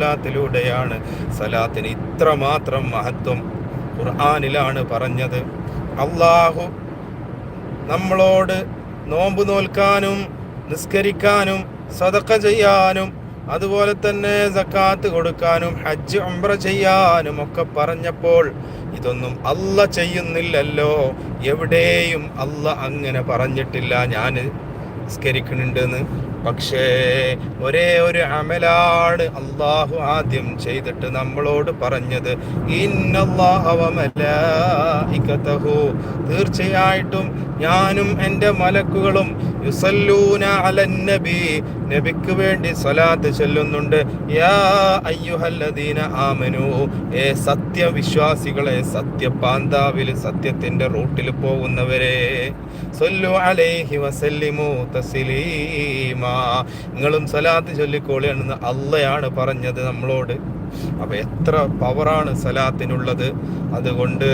സലാത്തിലൂടെയാണ്. സലാത്തിന് ഇത്രമാത്രം മഹത്വം ഖുർആനിലാണ് പറഞ്ഞത്. അള്ളാഹു നമ്മളോട് നോമ്പ് നോൽക്കാനും നിസ്കരിക്കാനും സദഖ ചെയ്യാനും അതുപോലെ തന്നെ സക്കാത്ത് കൊടുക്കാനും ഹജ്ജ് ഉംറ ചെയ്യാനും ഒക്കെ പറഞ്ഞപ്പോൾ ഇതൊന്നും അല്ല ചെയ്യുന്നില്ലല്ലോ. എവിടെയും അല്ല അങ്ങനെ പറഞ്ഞിട്ടില്ല ഞാൻ നിസ്കരിക്കുന്നുണ്ടെന്ന്. പക്ഷേ ഒരേ ഒരു അമലാണ് അള്ളാഹു ആദ്യം ചെയ്തിട്ട് നമ്മളോട് പറഞ്ഞത്, ഇന്നല്ലാഹ വ മലായികതഹു, തീർച്ചയായിട്ടും ഞാനും എൻ്റെ മലക്കുകളും യുസല്ലൂന അലൻ നബി, നബിക്ക് വേണ്ടി സ്വലാത്ത് ചൊല്ലുന്നുണ്ട്. യാ അയ്യുഹല്ലദീന ആമനു, സത്യവിശ്വാസികളെ, സത്യപാന്താവിൽ സത്യത്തിന്റെ റൂട്ടിൽ പോകുന്നവരെ, സല്ലു അലൈഹി വസല്ലിമു തസ്ലീമാ, നിങ്ങളും സലാത്ത് ചൊല്ലിക്കോളിയാണെന്ന് അള്ളയാണ് പറഞ്ഞത് നമ്മളോട്. അപ്പൊ എത്ര പവറാണ് സലാത്തിനുള്ളത്. അതുകൊണ്ട്